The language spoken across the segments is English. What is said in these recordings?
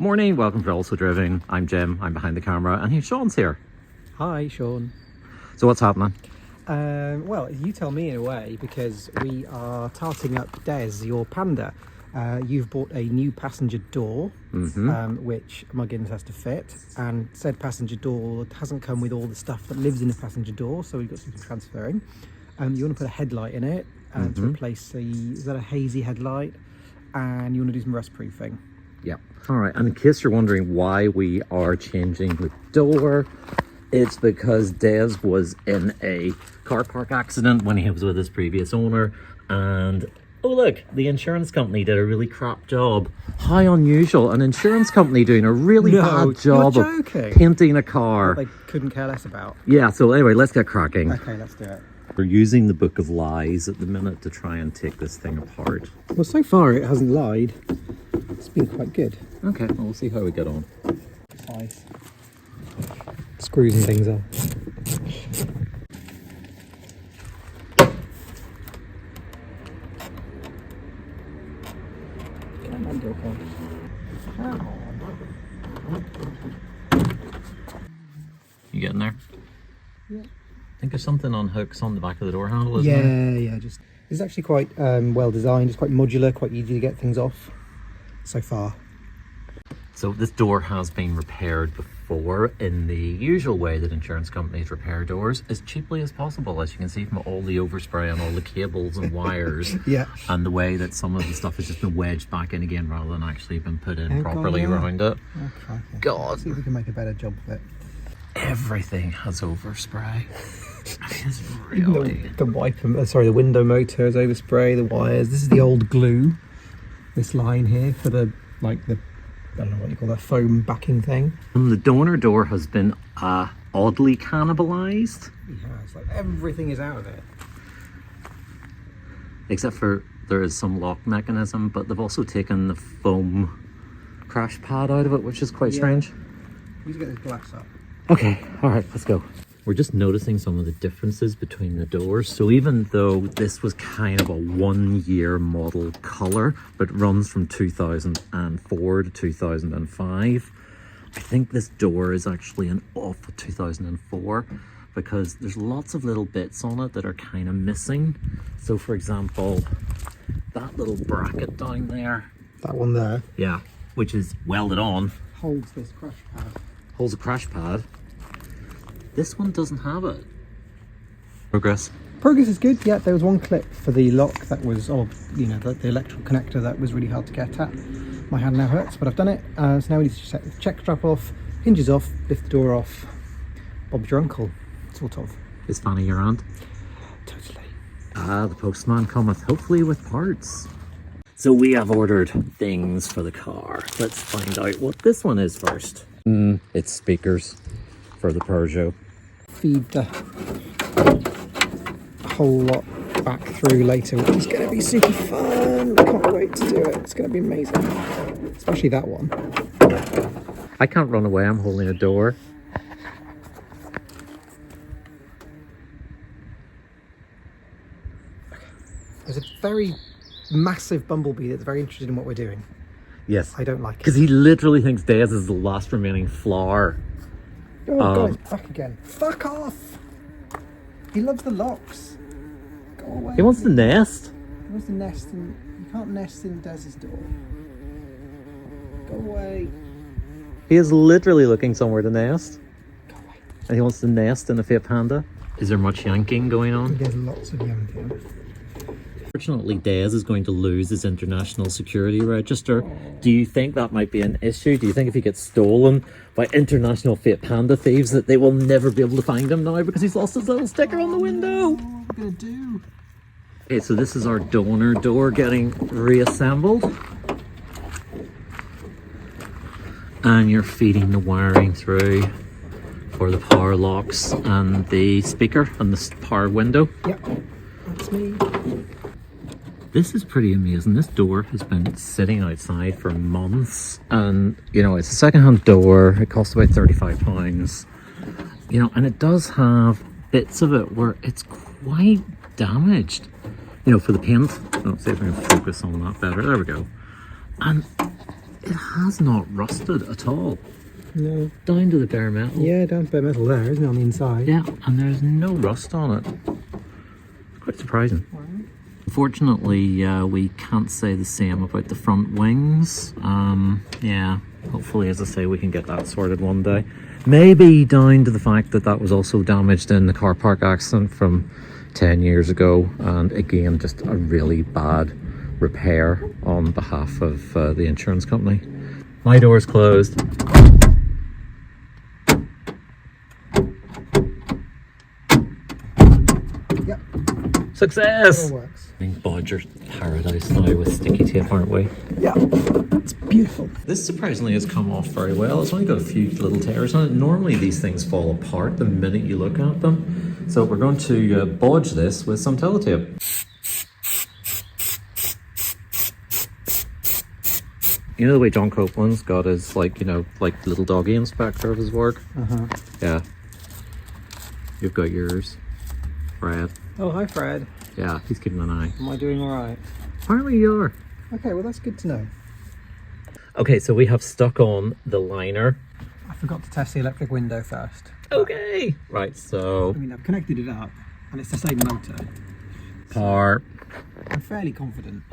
Morning, welcome to Also Driving. I'm Jim, I'm behind the camera, and Sean's here. Hi, Sean. So what's happening? Well, you tell me in a way, because we are tarting up DEZ, your Panda. You've bought a new passenger door, which Muggins has to fit, and said passenger door hasn't come with all the stuff that lives in a passenger door, so we've got some transferring. You want to put a headlight in it to replace is that a hazy headlight? And you want to do some rust proofing. Yeah. All right, and in case you're wondering why we are changing the door, it's because DEZ was in a car park accident when he was with his previous owner, and oh look, the insurance company did a really crap job. How unusual, an insurance company doing a really bad job of painting a car. They couldn't care less about. Yeah, so anyway, let's get cracking. Okay, let's do it. We're using the Book of Lies at the minute to try and take this thing apart. Well, so far it hasn't lied. It's been quite good. Okay, well, we'll see how we get on. Nice. Screws and things on. You getting there? Yeah. I think there's something on hooks on the back of the door handle, isn't there? Yeah. Just it's actually quite well designed. It's quite modular, quite easy to get things off. So far. So this door has been repaired before in the usual way that insurance companies repair doors, as cheaply as possible, as you can see from all the overspray and all the cables and wires. Yeah. And the way that some of the stuff has just been wedged back in again rather than actually been put in properly around it. Okay. God. Let's see if we can make a better job of it. Everything has overspray. I mean, it's really... The window motor has overspray, the wires. This is the old glue. This line here for the, I don't know what you call that, foam backing thing. And the donor door has been oddly cannibalized. Yeah, it's like everything is out of it. Except for there is some lock mechanism, but they've also taken the foam crash pad out of it, which is quite strange. We need to get this glass up. Okay, all right, let's go. We're just noticing some of the differences between the doors. So even though this was kind of a 1 year model color, but runs from 2004 to 2005, I think this door is actually an off of 2004 because there's lots of little bits on it that are kind of missing. So for example, that little bracket down there. That one there. Yeah, which is welded on. Holds this crash pad. Holds a crash pad. This one doesn't have it. Progress is good. Yeah, there was one clip for the lock that was, the electrical connector that was really hard to get at. My hand now hurts, but I've done it. So now we need to set the check strap off, hinges off, lift the door off. Bob's your uncle, sort of. Is Fanny your aunt? Totally. The postman cometh, hopefully with parts. So we have ordered things for the car. Let's find out what this one is first. It's speakers for the Peugeot. Feed the whole lot back through later, which is going to be super fun. I can't wait to do it. It's going to be amazing, especially that one. I can't run away, I'm holding a door. There's a very massive bumblebee that's very interested in what we're doing. Yes. I don't like it. Because he literally thinks DEZ is the last remaining flower. Oh, guys, back again. Fuck off! He loves the locks. Go away. He wants to nest. He wants to nest in... You can't nest in DEZ's door. Go away. He is literally looking somewhere to nest. Go away. And he wants to nest in a Fiat Panda. Is there much yanking going on? There's lots of yanking. Fortunately, DEZ is going to lose his international security register. Do you think that might be an issue? Do you think if he gets stolen by international Fiat Panda thieves that they will never be able to find him now because he's lost his little sticker on the window? What are we going to do? Okay, so this is our donor door getting reassembled. And you're feeding the wiring through for the power locks and the speaker and the power window. Yep, that's me. This is pretty amazing. This door has been sitting outside for months, and it's a second-hand door. It costs about £35, and it does have bits of it where it's quite damaged, for the paint. Let's see if we can focus on that better. There we go. And it has not rusted at all. No. Down to the bare metal. Yeah, down to bare metal there, isn't it, on the inside? Yeah, and there's no rust on it. Quite surprising. Wow. Unfortunately, we can't say the same about the front wings. Yeah, hopefully, as I say, we can get that sorted one day. Maybe down to the fact that that was also damaged in the car park accident from 10 years ago. And again, just a really bad repair on behalf of the insurance company. My door's closed. Yep. Success! It all works. Bodger paradise now with sticky tape, aren't we? Yeah. It's beautiful. This surprisingly has come off very well. It's only got a few little tears on it. Normally these things fall apart the minute you look at them. So we're going to bodge this with some teletape. You know the way John Copeland's got his, like, you know, like little doggy inspector of his work? Uh-huh. Yeah. You've got yours, Fred. Oh, hi, Fred. Yeah, he's keeping an eye. Am I doing all right? Apparently you are. Okay, well, that's good to know. Okay, so we have stuck on the liner. I forgot to test the electric window first. Okay. Right, so... I mean, I've connected it up, and it's the same motor. Par. I'm fairly confident.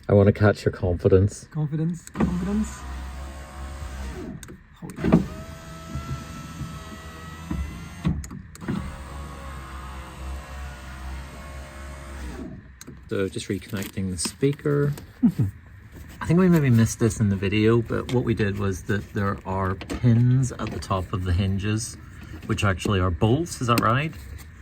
I want to catch your confidence. Confidence? Confidence? Oh, yeah. So just reconnecting the speaker. I think we maybe missed this in the video, but what we did was that there are pins at the top of the hinges, which actually are bolts, is that right?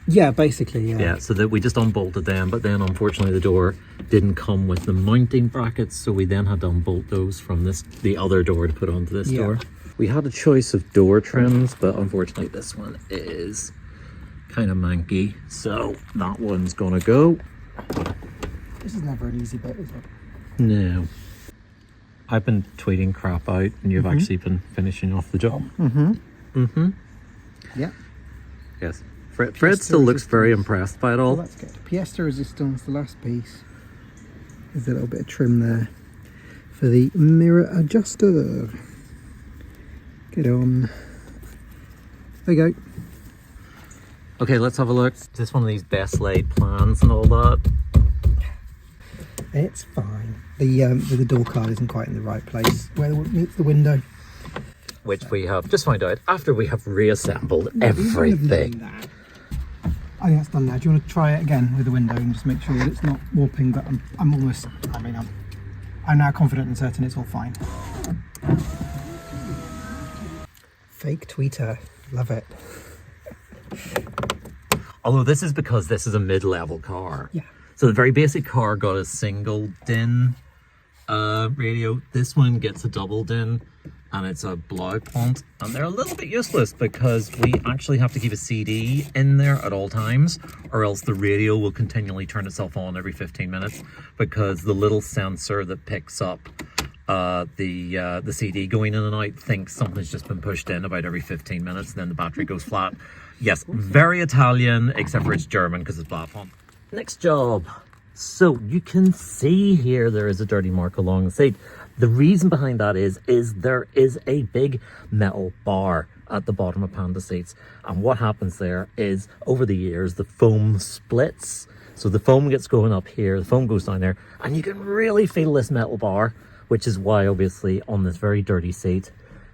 Yeah, basically, yeah. Yeah, so that we just unbolted them, but then unfortunately the door didn't come with the mounting brackets, so we then had to unbolt those from the other door to put onto this door. We had a choice of door trims, but unfortunately this one is kind of manky, so that one's gonna go. This is never an easy bit, is it? No. I've been tweeting crap out and you've actually been finishing off the job. Yeah. Yes. Fred still looks very impressed by it all. Well, that's good. Pièce de resistance, the last piece. There's a little bit of trim there for the mirror adjuster. Get on. There you go. Okay, let's have a look. Is this one of these best laid plans and all that? It's fine. The door card isn't quite in the right place where it meets the window. Which we have just found out after we have reassembled everything. I think that's done now. Do you want to try it again with the window and just make sure that it's not warping? But I'm almost. I mean, I'm now confident and certain it's all fine. Fake tweeter, love it. Although this is because this is a mid-level car. Yeah. So the very basic car got a single DIN radio. This one gets a double DIN and it's a Blau font. And they're a little bit useless because we actually have to keep a CD in there at all times, or else the radio will continually turn itself on every 15 minutes because the little sensor that picks up the CD going in and out thinks something's just been pushed in about every 15 minutes, and then the battery goes flat. Yes, very Italian, except for it's German because it's Blau font. Next job. So you can see here there is a dirty mark along the seat. The reason behind that is there is a big metal bar at the bottom of Panda seats. And what happens there is over the years, the foam splits. So the foam gets going up here, the foam goes down there, and you can really feel this metal bar, which is why obviously on this very dirty seat,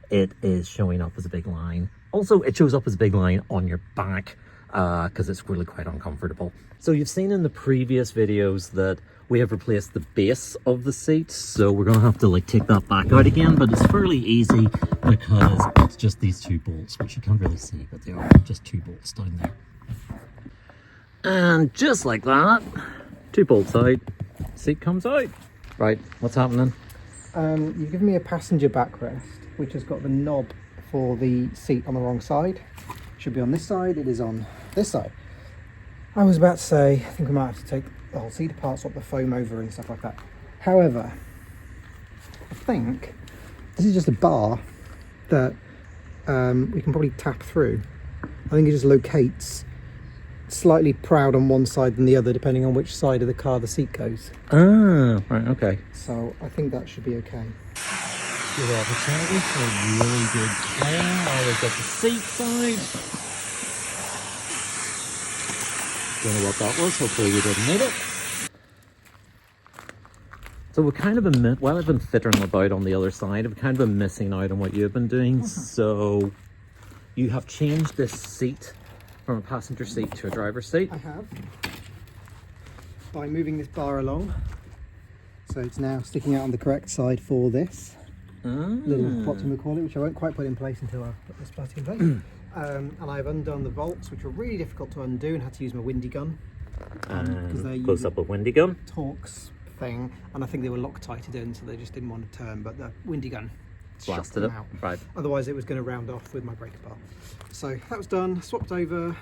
it is showing up as a big line. Also, it shows up as a big line on your back because it's really quite uncomfortable. So you've seen in the previous videos that we have replaced the base of the seat, so we're going to have to like take that back out again, but it's fairly easy because it's just these two bolts, which you can't really see, but they are just two bolts down there. And just like that, two bolts out, seat comes out. Right, what's happening? You've given me a passenger backrest, which has got the knob for the seat on the wrong side. Should be on this side, it is on this side. I was about to say, I think we might have to take the whole seat apart, swap the foam over and stuff like that. However, I think this is just a bar that we can probably tap through. I think it just locates slightly proud on one side than the other, depending on which side of the car the seat goes. Ah, right, okay. So I think that should be okay. Good opportunity for a really good clean. Always got the seat side. Don't know what that was. Hopefully we didn't need it. So we've kind of been, while I've been fittering about on the other side, I've kind of been missing out on what you've been doing. So you have changed this seat from a passenger seat to a driver's seat. I have. By moving this bar along. So it's now sticking out on the correct side for this little, what do we call it, which I won't quite put in place until I put this plastic in place. And I've undone the bolts, which were really difficult to undo, and had to use my windy gun. Because they Close up a windy gun. Torx thing, and I think they were Loctited in, so they just didn't want to turn, but the windy gun Blasted it. out. Right. Otherwise it was going to round off with my breaker bar. So that was done, swapped over,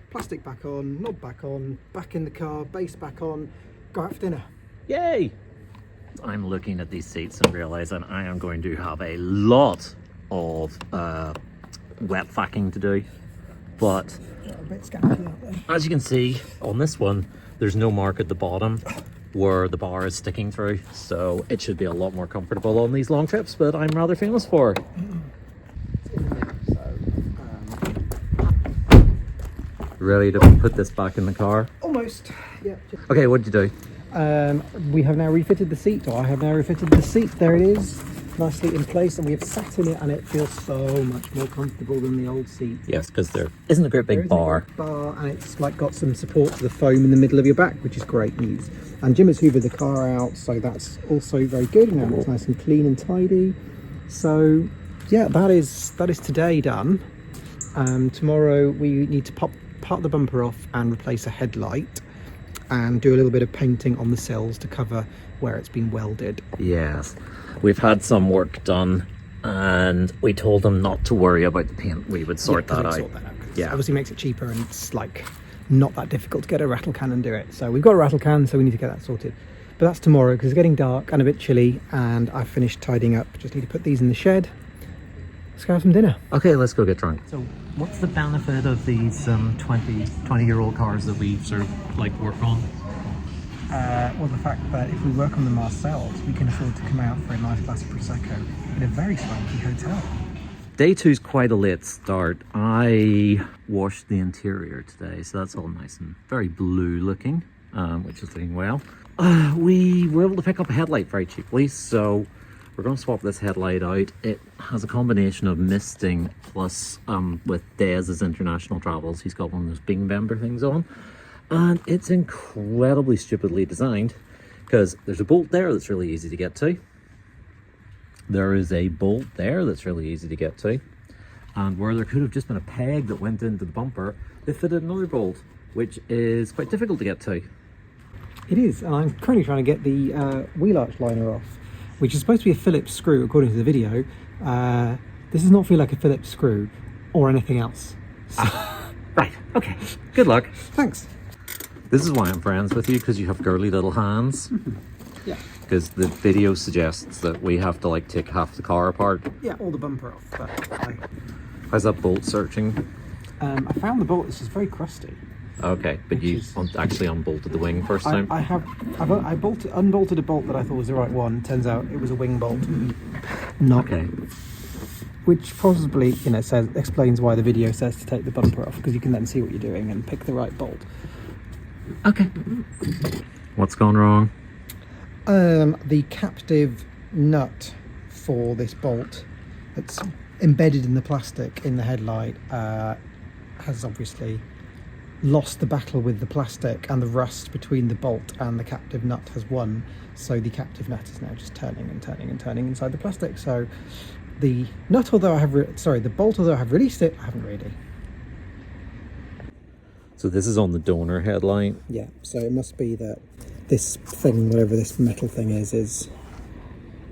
plastic back on, knob back on, back in the car, base back on, go out for dinner. Yay! I'm looking at these seats and realizing I am going to have a lot of wet facking to do, but A bit scanty out there. as you can see on this one, there's no mark at the bottom where the bar is sticking through, so it should be a lot more comfortable on these long trips, but I'm rather famous for. Ready to put this back in the car? Almost, yeah. Okay, what did you do? We have now refitted the seat, or I have now refitted the seat. There it is, nicely in place, and we have sat in it, and it feels so much more comfortable than the old seat. Yes, because there isn't a great There big isn't a bar. big bar, and it's like got some support to the foam in the middle of your back, which is great news. And Jim has hoovered the car out, so that's also very good. Now it's nice and clean and tidy. So yeah, that is today done. Tomorrow we need to pop part of the bumper off and replace a headlight, and do a little bit of painting on the sills to cover where it's been welded. Yes, we've had some work done, and we told them not to worry about the paint. We would sort that out. Yeah, obviously makes it cheaper, and it's like not that difficult to get a rattle can and do it. So we've got a rattle can, so we need to get that sorted. But that's tomorrow, because it's getting dark and a bit chilly, and I've finished tidying up. Just need to put these in the shed. Let's go have some dinner. Okay, let's go get drunk. So what's the benefit of these 20-year-old cars that we sort of like work on? Well, the fact that if we work on them ourselves, we can afford to come out for a nice glass of Prosecco in a very swanky hotel. Day two's quite a late start. I washed the interior today, so that's all nice and very blue looking, which is doing well. We were able to pick up a headlight very cheaply, so we're going to swap this headlight out. It has a combination of misting plus with DEZ's international travels. He's got one of those Bing Bember things on, and it's incredibly stupidly designed, because there's a bolt there that's really easy to get to. There is a bolt there that's really easy to get to, and where there could have just been a peg that went into the bumper, they fitted another bolt, which is quite difficult to get to. It is, and I'm currently trying to get the wheel arch liner off, which is supposed to be a Phillips screw according to the video. This does not feel like a Phillips screw or anything else. So. Right, okay, good luck. Thanks. This is why I'm friends with you, because you have girly little hands. Yeah. Because the video suggests that we have to like take half the car apart. Yeah, all the bumper off. But How's that bolt searching? I found the bolt. It's just very crusty. Okay, but you actually unbolted the wing first time? I unbolted a bolt that I thought was the right one. Turns out it was a wing bolt. Not. Okay. Which possibly, explains why the video says to take the bumper off, because you can then see what you're doing and pick the right bolt. Okay. What's gone wrong? The captive nut for this bolt that's embedded in the plastic in the headlight has obviously lost the battle with the plastic, and the rust between the bolt and the captive nut has won. So the captive nut is now just turning and turning and turning inside the plastic. So the nut, although I have the bolt, although I have released it, I haven't really. So this is on the donor headlight. Yeah, so it must be that this thing, whatever this metal thing is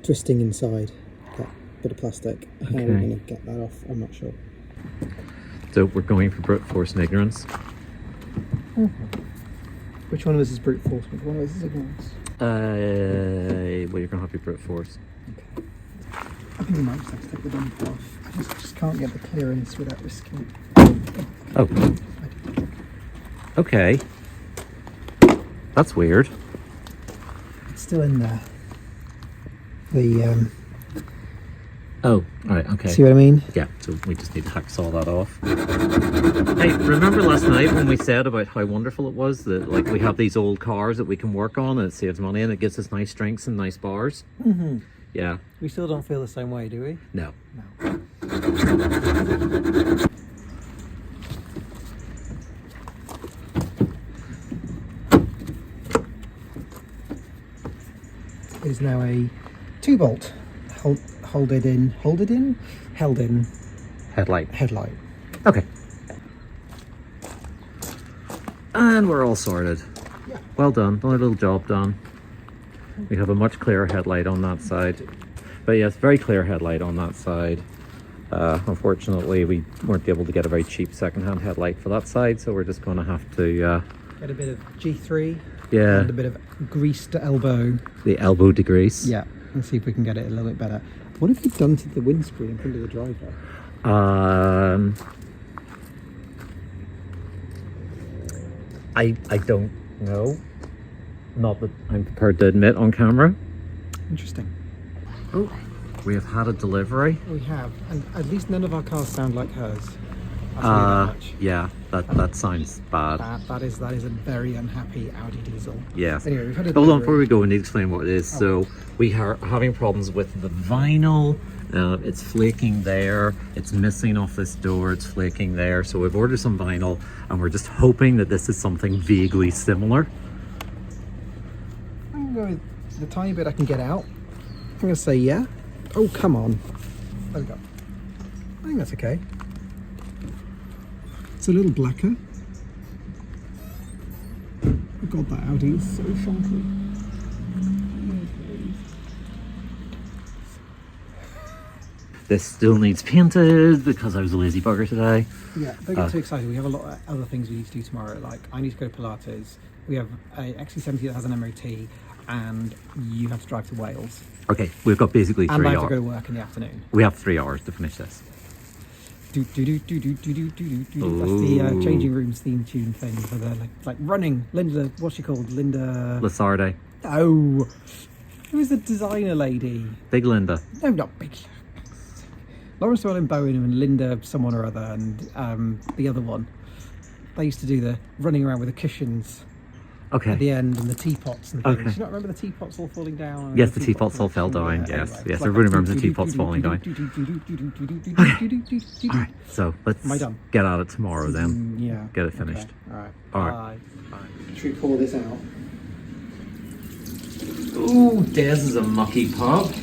twisting inside that bit of plastic. How we're going to get that off, I'm not sure. So we're going for brute force and ignorance. Which one of us is brute force? Which one of us is ignorance? Well, you're going to have your brute force. Okay. I think we might just have to take the bumper off. I just can't get the clearance without risking. Oh. Okay. That's weird. It's still in there. The Oh, alright, okay. see what I mean? Yeah, so we just need to hacksaw that off. Hey, remember last night when we said about how wonderful it was that like we have these old cars that we can work on and it saves money and it gives us nice drinks and nice bars? Mm-hmm. Yeah. We still don't feel the same way, do we? No. No. It is now a 2-bolt held in Headlight. headlight. Okay. And we're all sorted. Yeah. Well done. Another little job done. We have a much clearer headlight on that side. But yes, very clear headlight on that side. Unfortunately, we weren't able to get a very cheap second-hand headlight for that side, so we're just going to have to... Get a bit of G3 yeah, and a bit of greased elbow. the elbow degrease. Yeah, and see if we can get it a little bit better. What have you done to the windscreen in front of the driver? I don't know. Not that I'm prepared to admit on camera. Interesting. Oh, we have had a delivery. We have, and at least none of our cars sound like hers. I'll tell you that much. Yeah, that sounds bad. That is a very unhappy Audi diesel. Yes. Anyway, we've had a Hold on, delivery. before we go, we need to explain what it is. So we are having problems with the vinyl. It's flaking there. It's missing off this door. It's flaking there. So we've ordered some vinyl, and we're just hoping that this is something vaguely similar. I'm going to go with the tiny bit I can get out. I'm going to say yeah. Oh, come on. There we go. I think that's okay. It's a little blacker. Oh God, that Audi is so funky. This still needs painted because I was a lazy bugger today. Yeah, don't get too excited. We have a lot of other things we need to do tomorrow. Like, I need to go to Pilates. We have a XC70 that has an MOT, and you have to drive to Wales. Okay, we've got basically And 3 I have hours. to go to work in the afternoon. We have 3 hours to finish this. That's the changing rooms theme tune thing for the like running. Linda, what's she called? Linda. Lasarde. Oh, who is the designer lady? Big Linda. No, not big. Lawrence Llewellyn Bowen and Linda someone or other, and the other one. They used to do the running around with the cushions at Okay. the end and the teapots and things. Okay. Do you not remember the teapots all falling down? And Yes, the teapots all fell down. Yeah, Yes, anyway, yes, it's like everybody that. remembers the teapots falling down. All right, so let's Am I done? get at it tomorrow then. Yeah. Get it finished. Okay. All right. All right. Bye. Should we pour this out? Ooh, Des is a mucky pub.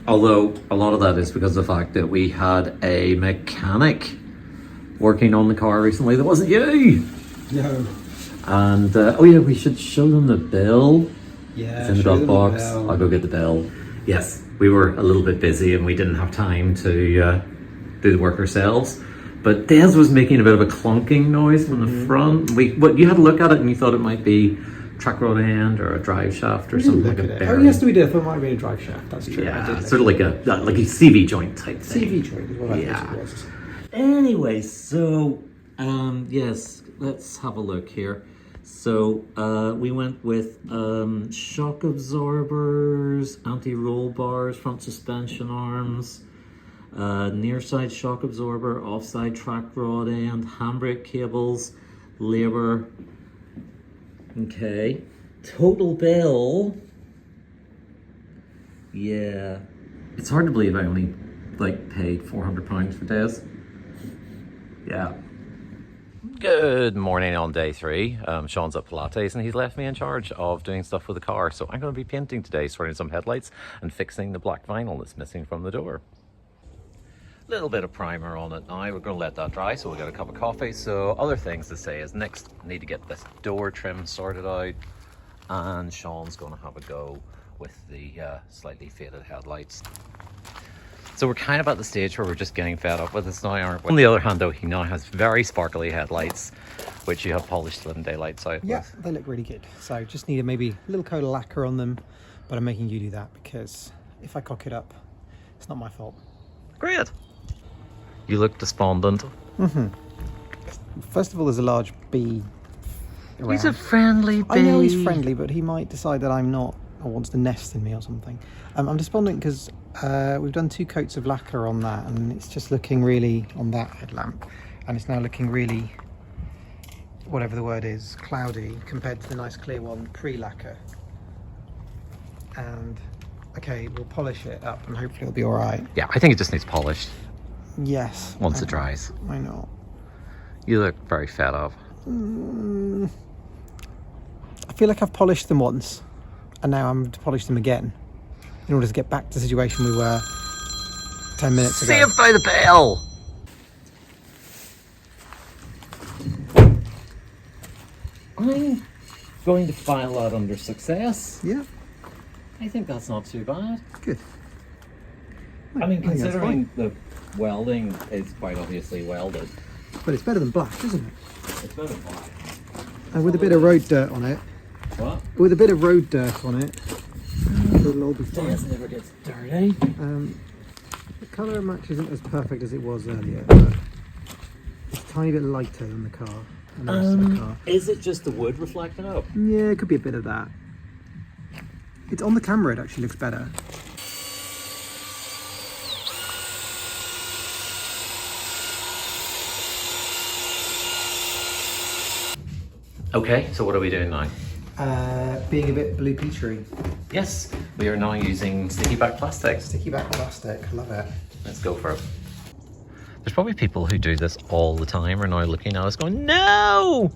Although a lot of that is because of the fact that we had a mechanic working on the car recently that wasn't you. No. And oh yeah, we should show them the bill. Yeah. It's in the glove box. I'll go get the bill. Yes, we were a little bit busy and we didn't have time to do the work ourselves. But Des was making a bit of a clunking noise from the front. You had to look at it and you thought it might be track rod end or a drive shaft or something like a Oh bearing. yes, we did. I thought it might be a drive shaft. That's true. I Yeah, did sort of like a CV joint type thing. CV joint is what I Yeah. thought it was. Anyway, so yes, let's have a look here. So we went with shock absorbers, anti-roll bars, front suspension arms, near side shock absorber, offside track rod end, handbrake cables, labor. Okay, total bill. Yeah, it's hard to believe I only paid £400 for Des. Yeah. Good morning on day 3. Sean's at Pilates and he's left me in charge of doing stuff with the car. So I'm going to be painting today, sorting some headlights and fixing the black vinyl that's missing from the door. Little bit of primer on it now. We're going to let that dry, so we'll get a cup of coffee. So other things to say is next need to get this door trim sorted out, and Sean's going to have a go with the slightly faded headlights. So we're kind of at the stage where we're just getting fed up with this now, aren't we? On the other hand though, he now has very sparkly headlights, which you have polished them daylights out Yeah, with. they look really good. So just need maybe a little coat of lacquer on them, but I'm making you do that because if I cock it up, it's not my fault. Great. You look despondent. First of all, there's a large bee around. He's a friendly bee. I know he's friendly, but he might decide that I'm not, or wants to nest in me or something. I'm despondent because we've done 2 coats of lacquer on that, and it's just looking really, on that headlamp, and it's now looking really, whatever the word is, cloudy compared to the nice clear one pre-lacquer. And okay, we'll polish it up and hopefully it'll be all right. Yeah, I think it just needs polished. Yes. Once it dries. I know. You look very fed up. I feel like I've polished them once, and now I'm to polish them again in order to get back to the situation we were 10 minutes ago. Saved by the bell! I'm going to file that under success. Yeah, I think that's not too bad. good. I mean, think that's considering the welding is quite obviously welded. But it's better than black, isn't it? It's better than black. And with a bit of road dirt on it. What? With a bit of road dirt on it, it'll all be fine. It never gets dirty. The colour match isn't as perfect as it was earlier, but it's a tiny bit lighter than the car. And the rest of the car. Is it just the wood reflecting up? Yeah, it could be a bit of that. It's on the camera, it actually looks better. Okay, so what are we doing now? Being a bit blue peachery. Yes, we are now using sticky back plastic. Sticky back plastic, I love it. Let's go for it. There's probably people who do this all the time are now looking at us going, no!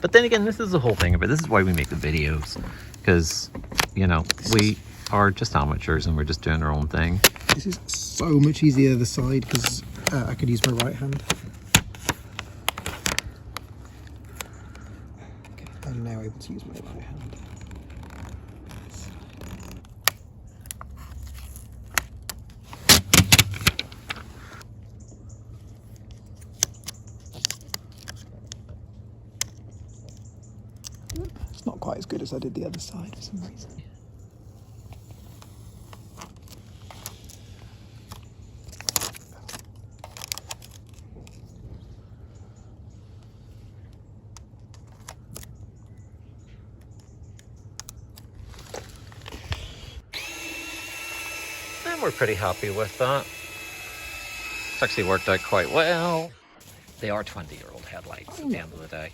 But then again, this is the whole thing about this is why we make the videos. Because, you know, we are just amateurs and we're just doing our own thing. This is so much easier the other side because I could use my right hand. Okay, I'm now able to use my right hand. It's not quite as good as I did the other side for some reason. And we're pretty happy with that. It's actually worked out quite well. They are 20-year-old headlights at the end of the day.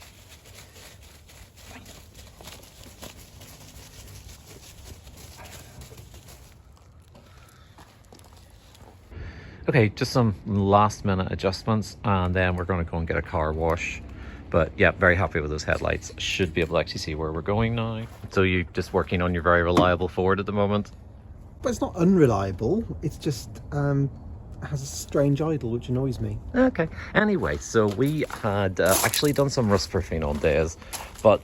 Okay, just some last minute adjustments and then we're going to go and get a car wash. But yeah, very happy with those headlights. Should be able to actually see where we're going now. So you're just working on your very reliable Ford at the moment? But it's not unreliable, it's just has a strange idle which annoys me. Okay, anyway, so we had actually done some rust proofing on DEZ, but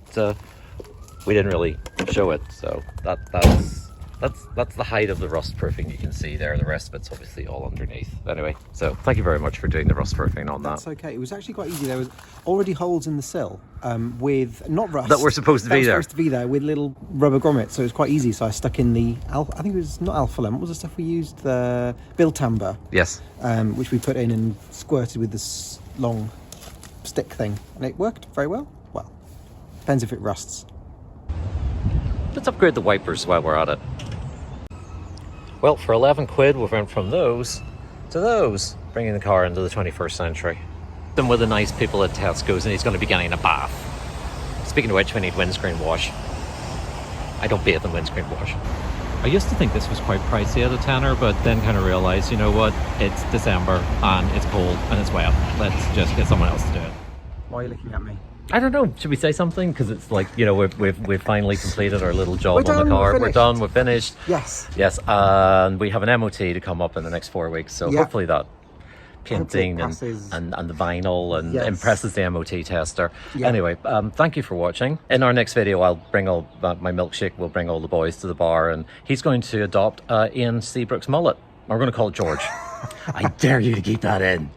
we didn't really show it, so that's the height of the rust proofing you can see there. The rest of it's obviously all underneath. Anyway, so thank you very much for doing the rust proofing on that. That's okay. It was actually quite easy. There was already holes in the sill with not rust That were supposed to be there. Supposed to be there with little rubber grommets, so it was quite easy. So I stuck in the I think it was not alpha lemon. What was the stuff we used? The Build Timber. Yes. Which we put in and squirted with this long stick thing, and it worked very well. Well, depends if it rusts. Let's upgrade the wipers while we're at it. Well, for 11 quid, we went from those to those, bringing the car into the 21st century. Then with the nice people at Tesco's, and he's going to be getting a bath. Speaking of which, we need windscreen wash. I don't bathe in windscreen wash. I used to think this was quite pricey at a tenner, but then kind of realised, you know what, it's December, and it's cold, and it's wet. Let's just get someone else to do it. Why are you looking at me? I don't know. Should we say something? Because it's like, you know, we've finally completed our little job We're on the done, car. we're We're finished. done. We're finished. Yes. Yes, and we have an MOT to come up in the next 4 weeks. So Yeah. hopefully that painting passes. and the vinyl and Yes. impresses the MOT tester. Yeah. Anyway, thank you for watching. In our next video, I'll bring all my milkshake. We'll bring all the boys to the bar, and he's going to adopt Ian Seabrook's mullet. We're going to call it George. I dare you to keep that in.